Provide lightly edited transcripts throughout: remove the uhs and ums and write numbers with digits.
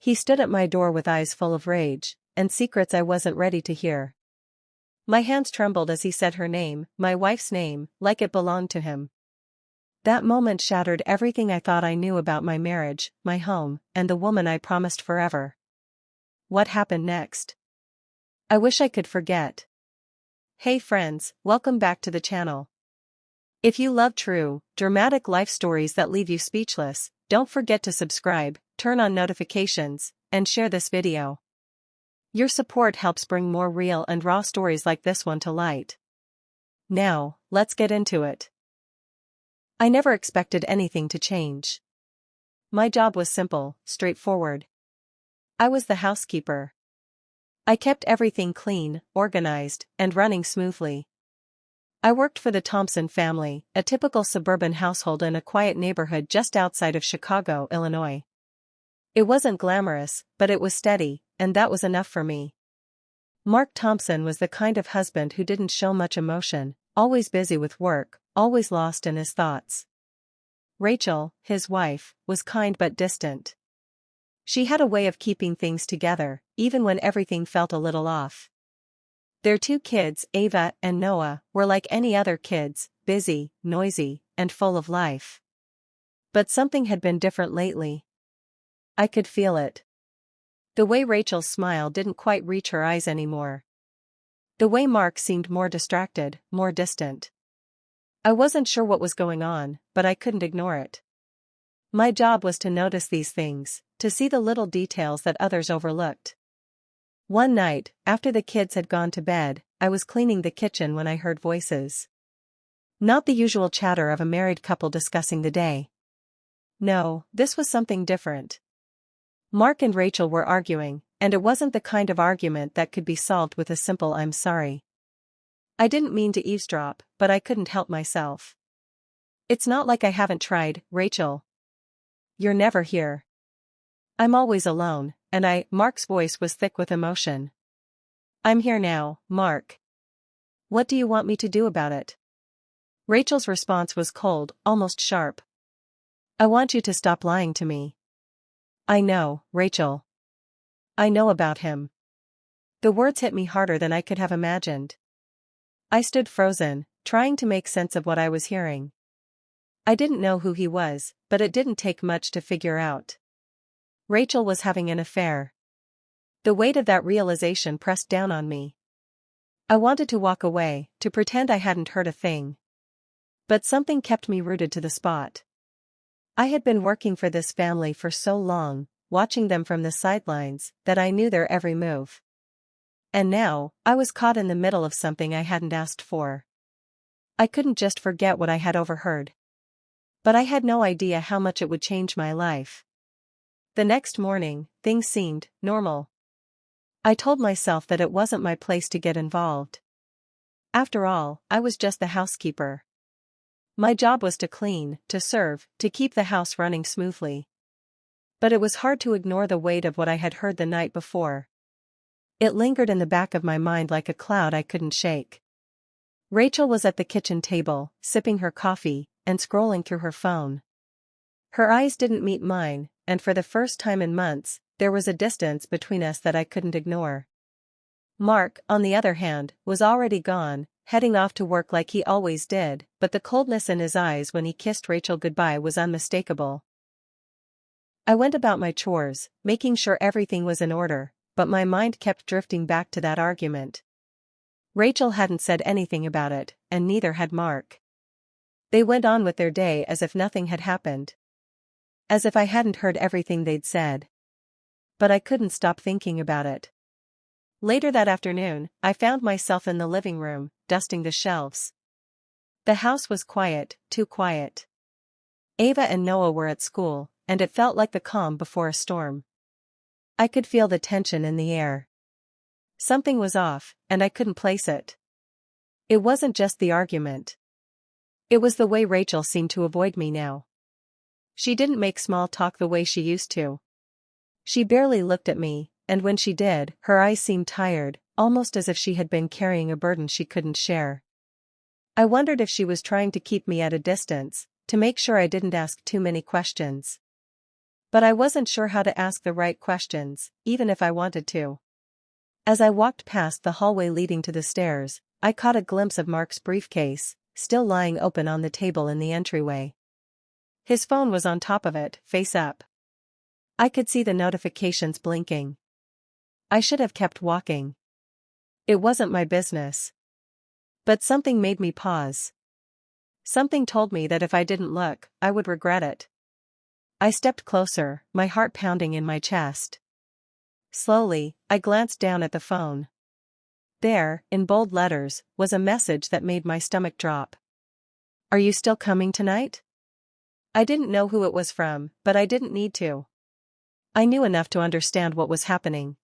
He stood at my door with eyes full of rage, and secrets I wasn't ready to hear. My hands trembled as he said her name, my wife's name, like it belonged to him. That moment shattered everything I thought I knew about my marriage, my home, and the woman I promised forever. What happened next? I wish I could forget. Hey friends, welcome back to the channel. If you love true, dramatic life stories that leave you speechless, don't forget to subscribe, turn on notifications, and share this video. Your support helps bring more real and raw stories like this one to light. Now, let's get into it. I never expected anything to change. My job was simple, straightforward. I was the housekeeper. I kept everything clean, organized, and running smoothly. I worked for the Thompson family, a typical suburban household in a quiet neighborhood just outside of Chicago, Illinois. It wasn't glamorous, but it was steady, and that was enough for me. Mark Thompson was the kind of husband who didn't show much emotion, always busy with work, always lost in his thoughts. Rachel, his wife, was kind but distant. She had a way of keeping things together, even when everything felt a little off. Their two kids, Ava and Noah, were like any other kids, busy, noisy, and full of life. But something had been different lately. I could feel it. The way Rachel's smile didn't quite reach her eyes anymore. The way Mark seemed more distracted, more distant. I wasn't sure what was going on, but I couldn't ignore it. My job was to notice these things, to see the little details that others overlooked. One night, after the kids had gone to bed, I was cleaning the kitchen when I heard voices. Not the usual chatter of a married couple discussing the day. No, this was something different. Mark and Rachel were arguing, and it wasn't the kind of argument that could be solved with a simple "I'm sorry." I didn't mean to eavesdrop, but I couldn't help myself. "It's not like I haven't tried, Rachel. You're never here. I'm always alone, and Mark's voice was thick with emotion. "I'm here now, Mark. What do you want me to do about it?" Rachel's response was cold, almost sharp. "I want you to stop lying to me." "I know, Rachel. I know about him." The words hit me harder than I could have imagined. I stood frozen, trying to make sense of what I was hearing. I didn't know who he was, but it didn't take much to figure out. Rachel was having an affair. The weight of that realization pressed down on me. I wanted to walk away, to pretend I hadn't heard a thing. But something kept me rooted to the spot. I had been working for this family for so long, watching them from the sidelines, that I knew their every move. And now, I was caught in the middle of something I hadn't asked for. I couldn't just forget what I had overheard. But I had no idea how much it would change my life. The next morning, things seemed normal. I told myself that it wasn't my place to get involved. After all, I was just the housekeeper. My job was to clean, to serve, to keep the house running smoothly. But it was hard to ignore the weight of what I had heard the night before. It lingered in the back of my mind like a cloud I couldn't shake. Rachel was at the kitchen table, sipping her coffee, and scrolling through her phone. Her eyes didn't meet mine, and for the first time in months, there was a distance between us that I couldn't ignore. Mark, on the other hand, was already gone, heading off to work like he always did, but the coldness in his eyes when he kissed Rachel goodbye was unmistakable. I went about my chores, making sure everything was in order, but my mind kept drifting back to that argument. Rachel hadn't said anything about it, and neither had Mark. They went on with their day as if nothing had happened. As if I hadn't heard everything they'd said. But I couldn't stop thinking about it. Later that afternoon, I found myself in the living room, dusting the shelves. The house was quiet, too quiet. Ava and Noah were at school, and it felt like the calm before a storm. I could feel the tension in the air. Something was off, and I couldn't place it. It wasn't just the argument. It was the way Rachel seemed to avoid me now. She didn't make small talk the way she used to. She barely looked at me, and when she did, her eyes seemed tired, almost as if she had been carrying a burden she couldn't share. I wondered if she was trying to keep me at a distance, to make sure I didn't ask too many questions. But I wasn't sure how to ask the right questions, even if I wanted to. As I walked past the hallway leading to the stairs, I caught a glimpse of Mark's briefcase, still lying open on the table in the entryway. His phone was on top of it, face up. I could see the notifications blinking. I should have kept walking. It wasn't my business. But something made me pause. Something told me that if I didn't look, I would regret it. I stepped closer, my heart pounding in my chest. Slowly, I glanced down at the phone. There, in bold letters, was a message that made my stomach drop. "Are you still coming tonight?" I didn't know who it was from, but I didn't need to. I knew enough to understand what was happening.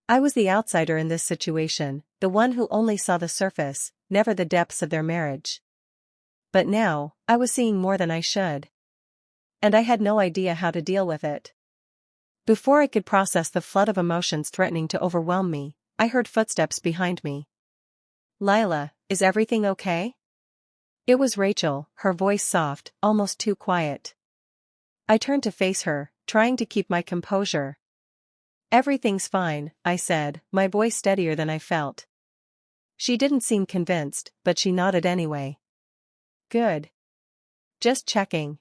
I was the outsider in this situation, the one who only saw the surface, never the depths of their marriage. But now, I was seeing more than I should. And I had no idea how to deal with it. Before I could process the flood of emotions threatening to overwhelm me, I heard footsteps behind me. "Lila, is everything okay?" It was Rachel, her voice soft, almost too quiet. I turned to face her, trying to keep my composure. "Everything's fine," I said, my voice steadier than I felt. She didn't seem convinced, but she nodded anyway. "Good. Just checking."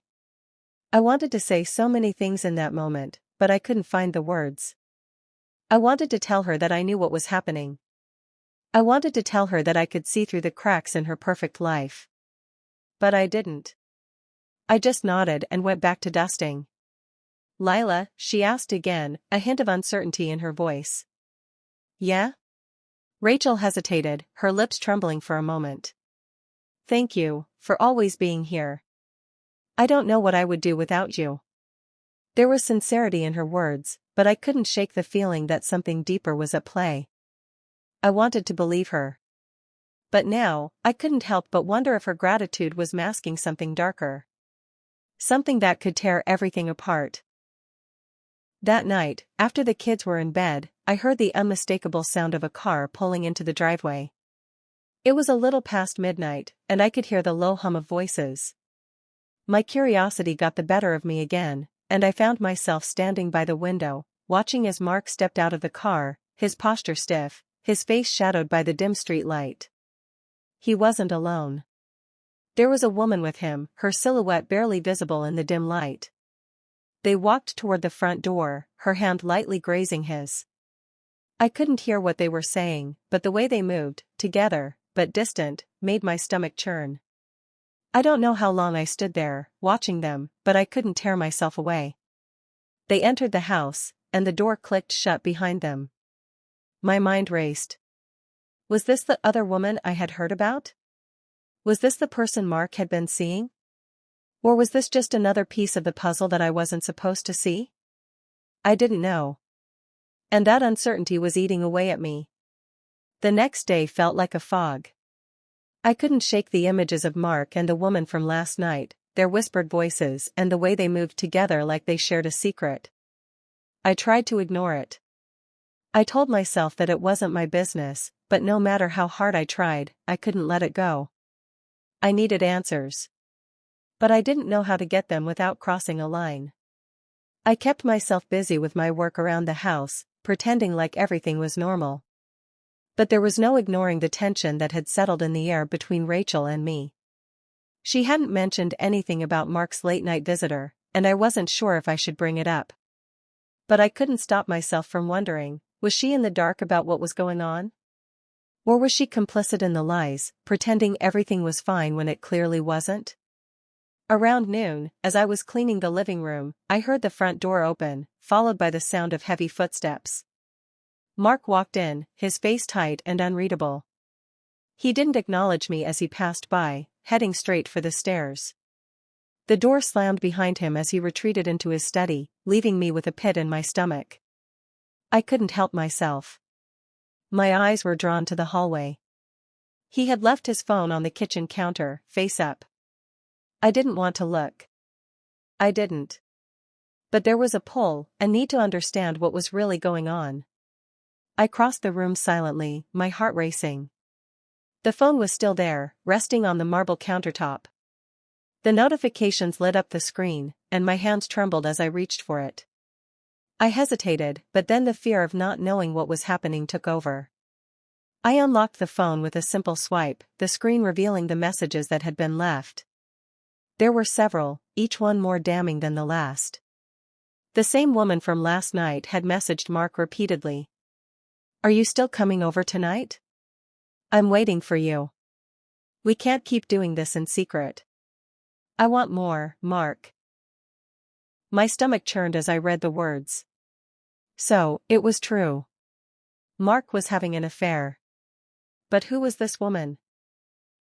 I wanted to say so many things in that moment, but I couldn't find the words. I wanted to tell her that I knew what was happening. I wanted to tell her that I could see through the cracks in her perfect life. But I didn't. I just nodded and went back to dusting. "Lila," she asked again, a hint of uncertainty in her voice. "Yeah?" Rachel hesitated, her lips trembling for a moment. "Thank you, for always being here. I don't know what I would do without you." There was sincerity in her words, but I couldn't shake the feeling that something deeper was at play. I wanted to believe her. But now, I couldn't help but wonder if her gratitude was masking something darker. Something that could tear everything apart. That night, after the kids were in bed, I heard the unmistakable sound of a car pulling into the driveway. It was a little past midnight, and I could hear the low hum of voices. My curiosity got the better of me again, and I found myself standing by the window, watching as Mark stepped out of the car, his posture stiff, his face shadowed by the dim street light. He wasn't alone. There was a woman with him, her silhouette barely visible in the dim light. They walked toward the front door, her hand lightly grazing his. I couldn't hear what they were saying, but the way they moved, together, but distant, made my stomach churn. I don't know how long I stood there, watching them, but I couldn't tear myself away. They entered the house, and the door clicked shut behind them. My mind raced. Was this the other woman I had heard about? Was this the person Mark had been seeing? Or was this just another piece of the puzzle that I wasn't supposed to see? I didn't know. And that uncertainty was eating away at me. The next day felt like a fog. I couldn't shake the images of Mark and the woman from last night, their whispered voices and the way they moved together like they shared a secret. I tried to ignore it. I told myself that it wasn't my business, but no matter how hard I tried, I couldn't let it go. I needed answers. But I didn't know how to get them without crossing a line. I kept myself busy with my work around the house, pretending like everything was normal. But there was no ignoring the tension that had settled in the air between Rachel and me. She hadn't mentioned anything about Mark's late-night visitor, and I wasn't sure if I should bring it up. But I couldn't stop myself from wondering, was she in the dark about what was going on? Or was she complicit in the lies, pretending everything was fine when it clearly wasn't? Around noon, as I was cleaning the living room, I heard the front door open, followed by the sound of heavy footsteps. Mark walked in, his face tight and unreadable. He didn't acknowledge me as he passed by, heading straight for the stairs. The door slammed behind him as he retreated into his study, leaving me with a pit in my stomach. I couldn't help myself. My eyes were drawn to the hallway. He had left his phone on the kitchen counter, face up. I didn't want to look. I didn't. But there was a pull, a need to understand what was really going on. I crossed the room silently, my heart racing. The phone was still there, resting on the marble countertop. The notifications lit up the screen, and my hands trembled as I reached for it. I hesitated, but then the fear of not knowing what was happening took over. I unlocked the phone with a simple swipe, the screen revealing the messages that had been left. There were several, each one more damning than the last. The same woman from last night had messaged Mark repeatedly. "Are you still coming over tonight? I'm waiting for you. We can't keep doing this in secret. I want more, Mark." My stomach churned as I read the words. So, it was true. Mark was having an affair. But who was this woman?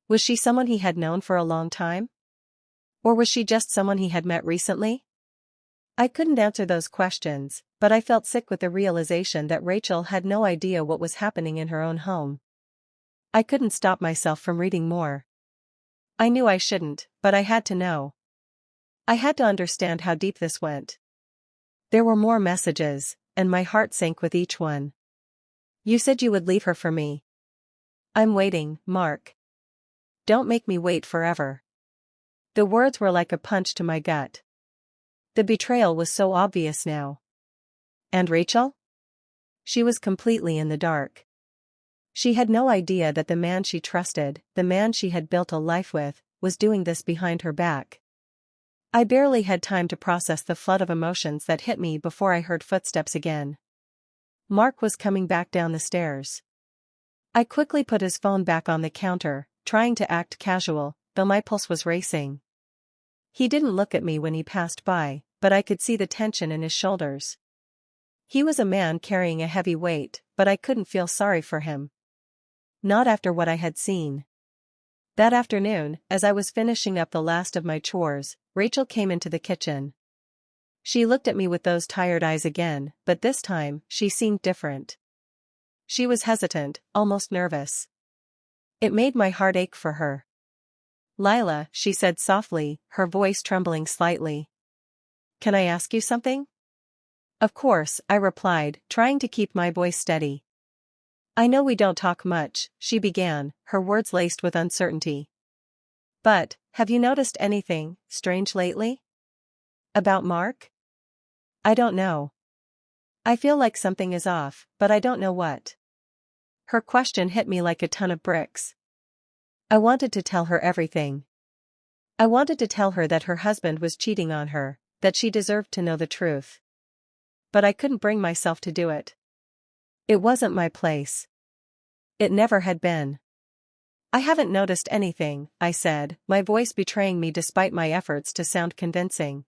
Was she someone he had known for a long time? Or was she just someone he had met recently? I couldn't answer those questions, but I felt sick with the realization that Rachel had no idea what was happening in her own home. I couldn't stop myself from reading more. I knew I shouldn't, but I had to know. I had to understand how deep this went. There were more messages, and my heart sank with each one. "You said you would leave her for me. I'm waiting, Mark. Don't make me wait forever." The words were like a punch to my gut. The betrayal was so obvious now. And Rachel? She was completely in the dark. She had no idea that the man she trusted, the man she had built a life with, was doing this behind her back. I barely had time to process the flood of emotions that hit me before I heard footsteps again. Mark was coming back down the stairs. I quickly put his phone back on the counter, trying to act casual, though my pulse was racing. He didn't look at me when he passed by, but I could see the tension in his shoulders. He was a man carrying a heavy weight, but I couldn't feel sorry for him. Not after what I had seen. That afternoon, as I was finishing up the last of my chores, Rachel came into the kitchen. She looked at me with those tired eyes again, but this time, she seemed different. She was hesitant, almost nervous. It made my heart ache for her. "Lila," she said softly, her voice trembling slightly. "Can I ask you something?" "Of course," I replied, trying to keep my voice steady. "I know we don't talk much," she began, her words laced with uncertainty. "But, have you noticed anything strange lately? About Mark?" "I don't know. I feel like something is off, but I don't know what." Her question hit me like a ton of bricks. I wanted to tell her everything. I wanted to tell her that her husband was cheating on her, that she deserved to know the truth. But I couldn't bring myself to do it. It wasn't my place. It never had been. "I haven't noticed anything," I said, my voice betraying me despite my efforts to sound convincing.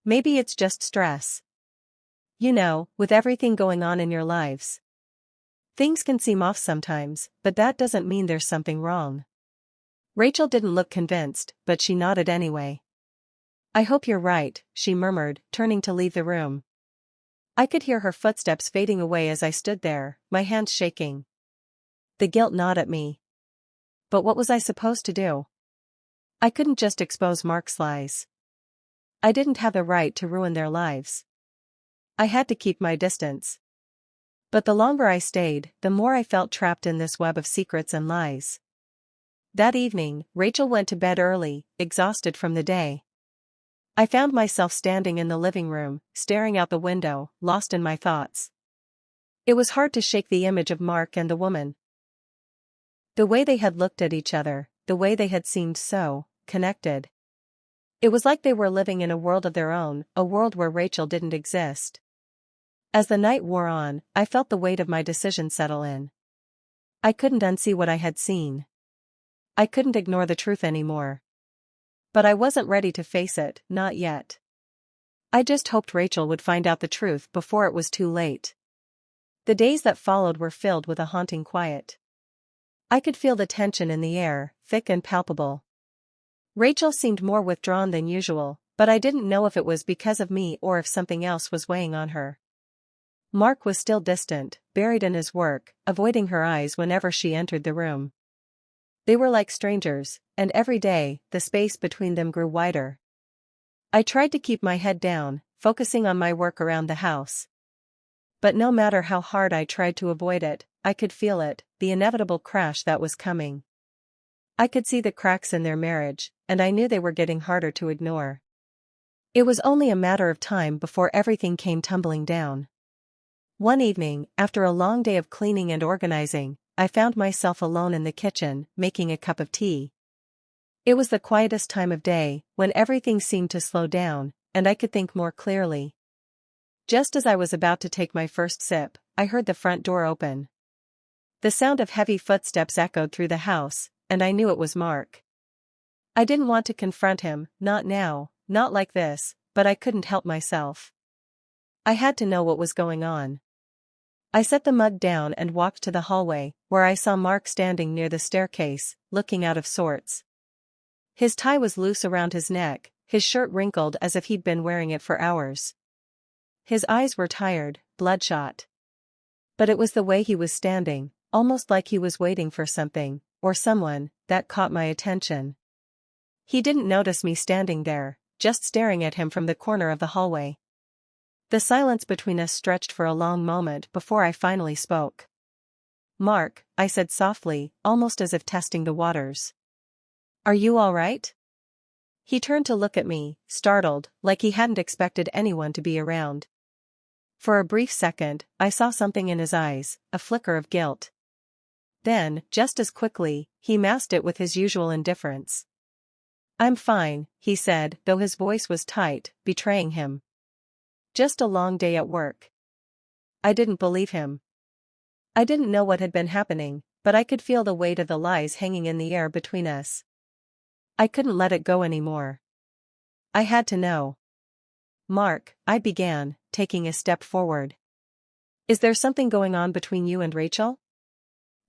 "Maybe it's just stress. You know, with everything going on in your lives. Things can seem off sometimes, but that doesn't mean there's something wrong." Rachel didn't look convinced, but she nodded anyway. "I hope you're right," she murmured, turning to leave the room. I could hear her footsteps fading away as I stood there, my hands shaking. The guilt gnawed at me. But what was I supposed to do? I couldn't just expose Mark's lies. I didn't have the right to ruin their lives. I had to keep my distance. But the longer I stayed, the more I felt trapped in this web of secrets and lies. That evening, Rachel went to bed early, exhausted from the day. I found myself standing in the living room, staring out the window, lost in my thoughts. It was hard to shake the image of Mark and the woman. The way they had looked at each other, the way they had seemed so connected. It was like they were living in a world of their own, a world where Rachel didn't exist. As the night wore on, I felt the weight of my decision settle in. I couldn't unsee what I had seen. I couldn't ignore the truth anymore. But I wasn't ready to face it, not yet. I just hoped Rachel would find out the truth before it was too late. The days that followed were filled with a haunting quiet. I could feel the tension in the air, thick and palpable. Rachel seemed more withdrawn than usual, but I didn't know if it was because of me or if something else was weighing on her. Mark was still distant, buried in his work, avoiding her eyes whenever she entered the room. They were like strangers, and every day, the space between them grew wider. I tried to keep my head down, focusing on my work around the house. But no matter how hard I tried to avoid it, I could feel it, the inevitable crash that was coming. I could see the cracks in their marriage, and I knew they were getting harder to ignore. It was only a matter of time before everything came tumbling down. One evening, after a long day of cleaning and organizing, I found myself alone in the kitchen, making a cup of tea. It was the quietest time of day, when everything seemed to slow down, and I could think more clearly. Just as I was about to take my first sip, I heard the front door open. The sound of heavy footsteps echoed through the house, and I knew it was Mark. I didn't want to confront him, not now, not like this, but I couldn't help myself. I had to know what was going on. I set the mug down and walked to the hallway, where I saw Mark standing near the staircase, looking out of sorts. His tie was loose around his neck, his shirt wrinkled as if he'd been wearing it for hours. His eyes were tired, bloodshot. But it was the way he was standing, almost like he was waiting for something, or someone, that caught my attention. He didn't notice me standing there, just staring at him from the corner of the hallway. The silence between us stretched for a long moment before I finally spoke. "Mark," I said softly, almost as if testing the waters. "Are you all right?" He turned to look at me, startled, like he hadn't expected anyone to be around. For a brief second, I saw something in his eyes, a flicker of guilt. Then, just as quickly, he masked it with his usual indifference. "I'm fine," he said, though his voice was tight, betraying him. "Just a long day at work." I didn't believe him. I didn't know what had been happening, but I could feel the weight of the lies hanging in the air between us. I couldn't let it go anymore. I had to know. "Mark," I began, taking a step forward. "Is there something going on between you and Rachel?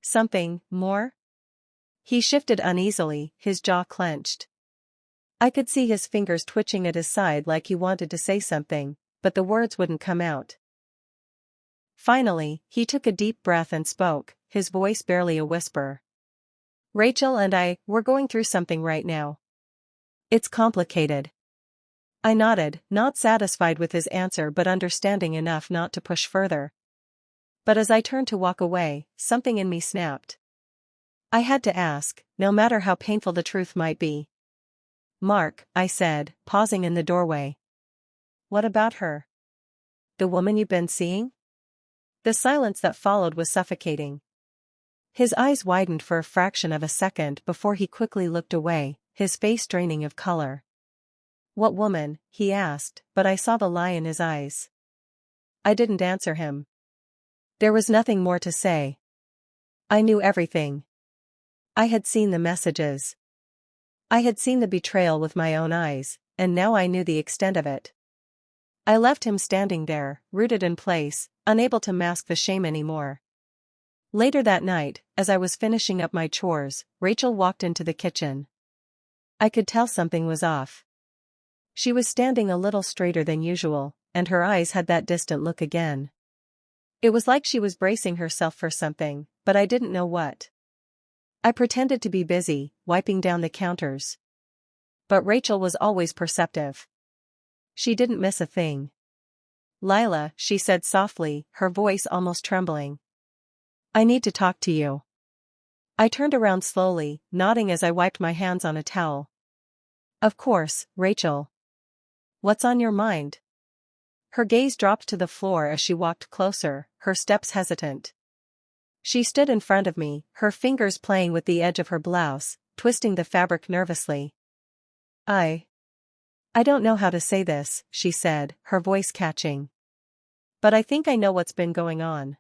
Something more?" He shifted uneasily, his jaw clenched. I could see his fingers twitching at his side like he wanted to say something, but the words wouldn't come out. Finally, he took a deep breath and spoke, his voice barely a whisper. "Rachel and we're going through something right now. It's complicated." I nodded, not satisfied with his answer but understanding enough not to push further. But as I turned to walk away, something in me snapped. I had to ask, no matter how painful the truth might be. "Mark," I said, pausing in the doorway. "What about her? The woman you've been seeing?" The silence that followed was suffocating. His eyes widened for a fraction of a second before he quickly looked away, his face draining of color. "What woman?" he asked, but I saw the lie in his eyes. I didn't answer him. There was nothing more to say. I knew everything. I had seen the messages. I had seen the betrayal with my own eyes, and now I knew the extent of it. I left him standing there, rooted in place, unable to mask the shame anymore. Later that night, as I was finishing up my chores, Rachel walked into the kitchen. I could tell something was off. She was standing a little straighter than usual, and her eyes had that distant look again. It was like she was bracing herself for something, but I didn't know what. I pretended to be busy, wiping down the counters. But Rachel was always perceptive. She didn't miss a thing. "Lila," she said softly, her voice almost trembling. "I need to talk to you." I turned around slowly, nodding as I wiped my hands on a towel. "Of course, Rachel. What's on your mind?" Her gaze dropped to the floor as she walked closer, her steps hesitant. She stood in front of me, her fingers playing with the edge of her blouse, twisting the fabric nervously. I don't know how to say this," she said, her voice catching. "But I think I know what's been going on.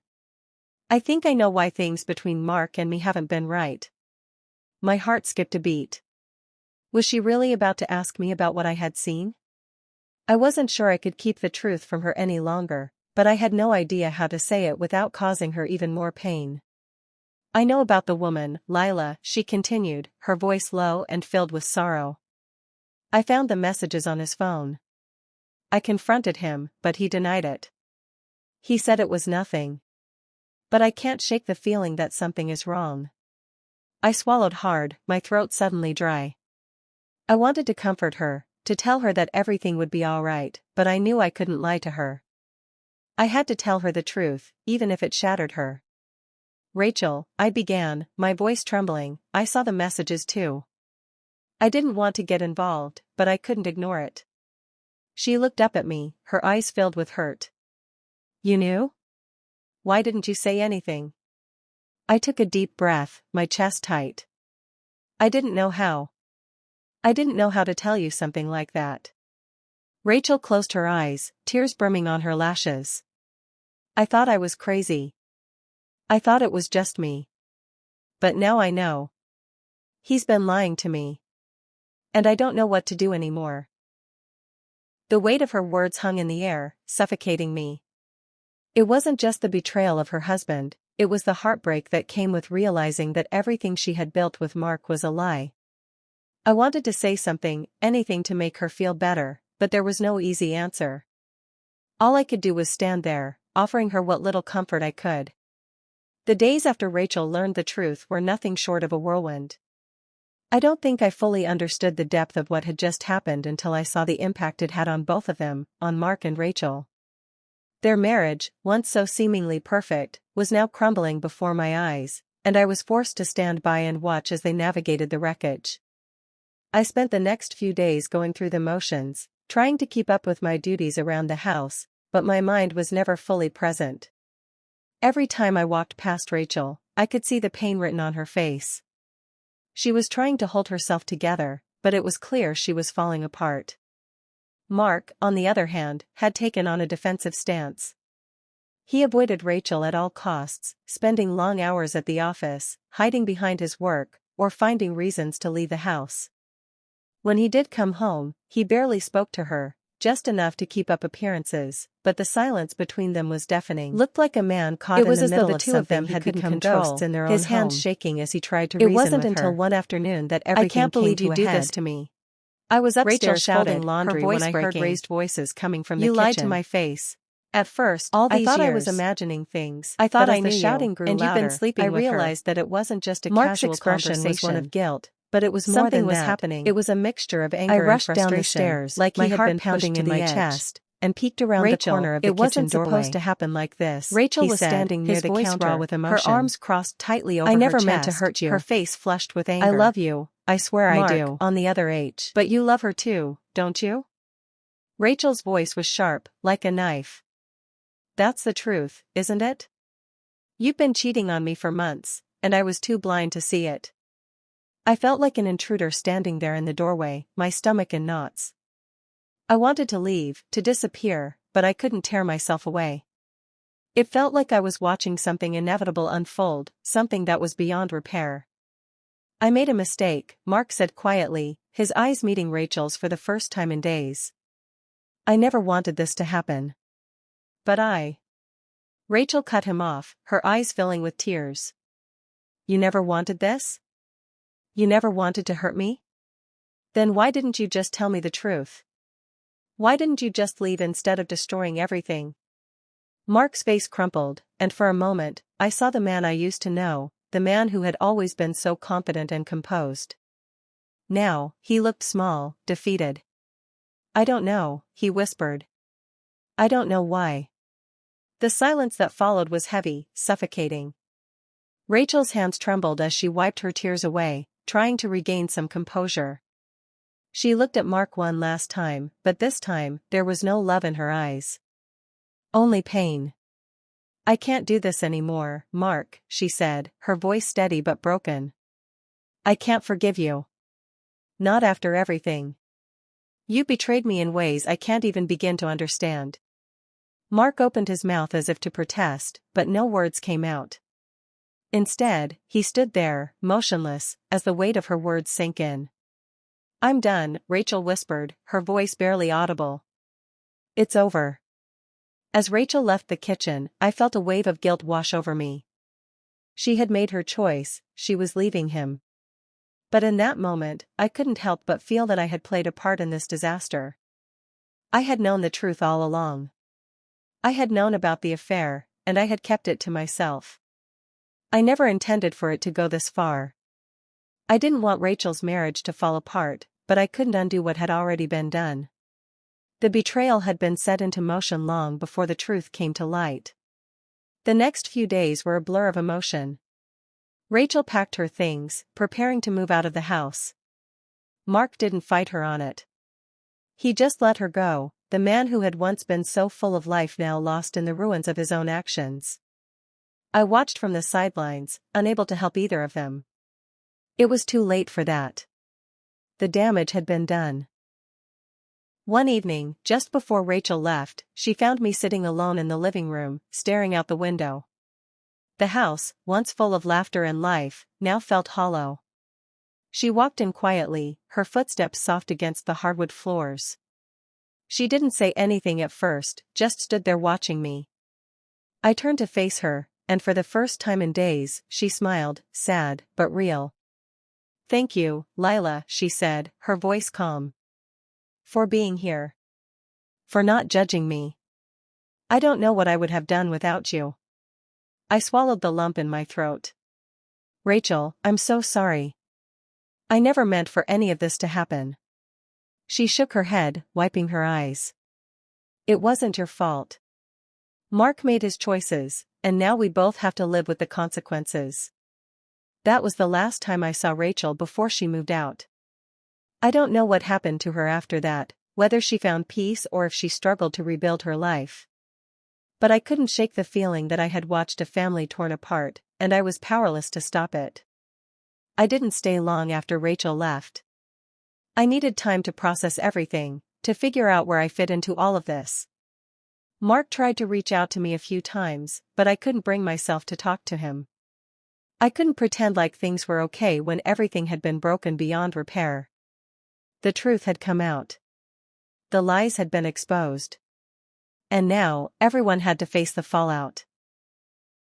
I think I know why things between Mark and me haven't been right." My heart skipped a beat. Was she really about to ask me about what I had seen? I wasn't sure I could keep the truth from her any longer, but I had no idea how to say it without causing her even more pain. "I know about the woman, Lila," she continued, her voice low and filled with sorrow. "I found the messages on his phone. I confronted him, but he denied it. He said it was nothing. But I can't shake the feeling that something is wrong." I swallowed hard, my throat suddenly dry. I wanted to comfort her, to tell her that everything would be all right, but I knew I couldn't lie to her. I had to tell her the truth, even if it shattered her. "Rachel," I began, my voice trembling, "I saw the messages too." I didn't want to get involved, but I couldn't ignore it. She looked up at me, her eyes filled with hurt. You knew? Why didn't you say anything? I took a deep breath, my chest tight. I didn't know how. I didn't know how to tell you something like that. Rachel closed her eyes, tears brimming on her lashes. I thought I was crazy. I thought it was just me. But now I know. He's been lying to me. And I don't know what to do anymore. The weight of her words hung in the air, suffocating me. It wasn't just the betrayal of her husband, it was the heartbreak that came with realizing that everything she had built with Mark was a lie. I wanted to say something, anything to make her feel better, but there was no easy answer. All I could do was stand there, offering her what little comfort I could. The days after Rachel learned the truth were nothing short of a whirlwind. I don't think I fully understood the depth of what had just happened until I saw the impact it had on both of them, on Mark and Rachel. Their marriage, once so seemingly perfect, was now crumbling before my eyes, and I was forced to stand by and watch as they navigated the wreckage. I spent the next few days going through the motions, trying to keep up with my duties around the house, but my mind was never fully present. Every time I walked past Rachel, I could see the pain written on her face. She was trying to hold herself together, but it was clear she was falling apart. Mark, on the other hand, had taken on a defensive stance. He avoided Rachel at all costs, spending long hours at the office, hiding behind his work, or finding reasons to leave the house. When he did come home, he barely spoke to her, just enough to keep up appearances, but the silence between them was deafening. Looked like a man caught in the middle of something he couldn't control, in their his hands shaking as he tried to reason with her. It wasn't until one afternoon that everything came to a head. I can't believe you do this to me. I was upstairs folding laundry when I heard raised voices coming from the kitchen. You lied to my face. At first, I thought I was imagining things. I thought I knew you, and you'd been sleeping with her. I realized that it wasn't just a casual conversation. Mark's expression was one of guilt, but it was more than that. Something was happening. It was a mixture of anger and frustration. I rushed down the stairs, like my heart pounding in my chest, and peeked around the corner of the kitchen doorway. It wasn't supposed to happen like this. Rachel was standing near the counter, with emotion. Her arms crossed tightly over her chest. I never meant to hurt you. Her face flushed with anger. I love you. I swear Mark, I do. On the other H. But you love her too, don't you? Rachel's voice was sharp, like a knife. That's the truth, isn't it? You've been cheating on me for months, and I was too blind to see it. I felt like an intruder standing there in the doorway, my stomach in knots. I wanted to leave, to disappear, but I couldn't tear myself away. It felt like I was watching something inevitable unfold, something that was beyond repair. I made a mistake, Mark said quietly, his eyes meeting Rachel's for the first time in days. I never wanted this to happen. But Rachel cut him off, her eyes filling with tears. You never wanted this? You never wanted to hurt me? Then why didn't you just tell me the truth? Why didn't you just leave instead of destroying everything? Mark's face crumpled, and for a moment, I saw the man I used to know, the man who had always been so confident and composed. Now, he looked small, defeated. I don't know, he whispered. I don't know why. The silence that followed was heavy, suffocating. Rachel's hands trembled as she wiped her tears away, trying to regain some composure. She looked at Mark one last time, but this time, there was no love in her eyes. Only pain. I can't do this anymore, Mark, she said, her voice steady but broken. I can't forgive you. Not after everything. You betrayed me in ways I can't even begin to understand. Mark opened his mouth as if to protest, but no words came out. Instead, he stood there, motionless, as the weight of her words sank in. I'm done, Rachel whispered, her voice barely audible. It's over. As Rachel left the kitchen, I felt a wave of guilt wash over me. She had made her choice, she was leaving him. But in that moment, I couldn't help but feel that I had played a part in this disaster. I had known the truth all along. I had known about the affair, and I had kept it to myself. I never intended for it to go this far. I didn't want Rachel's marriage to fall apart, but I couldn't undo what had already been done. The betrayal had been set into motion long before the truth came to light. The next few days were a blur of emotion. Rachel packed her things, preparing to move out of the house. Mark didn't fight her on it. He just let her go, the man who had once been so full of life now lost in the ruins of his own actions. I watched from the sidelines, unable to help either of them. It was too late for that. The damage had been done. One evening, just before Rachel left, she found me sitting alone in the living room, staring out the window. The house, once full of laughter and life, now felt hollow. She walked in quietly, her footsteps soft against the hardwood floors. She didn't say anything at first, just stood there watching me. I turned to face her, and for the first time in days, she smiled, sad, but real. "Thank you, Lila," she said, her voice calm. "For being here. For not judging me. I don't know what I would have done without you." I swallowed the lump in my throat. "Rachel, I'm so sorry. I never meant for any of this to happen." She shook her head, wiping her eyes. "It wasn't your fault. Mark made his choices, and now we both have to live with the consequences." That was the last time I saw Rachel before she moved out. I don't know what happened to her after that, whether she found peace or if she struggled to rebuild her life. But I couldn't shake the feeling that I had watched a family torn apart, and I was powerless to stop it. I didn't stay long after Rachel left. I needed time to process everything, to figure out where I fit into all of this. Mark tried to reach out to me a few times, but I couldn't bring myself to talk to him. I couldn't pretend like things were okay when everything had been broken beyond repair. The truth had come out. The lies had been exposed. And now, everyone had to face the fallout.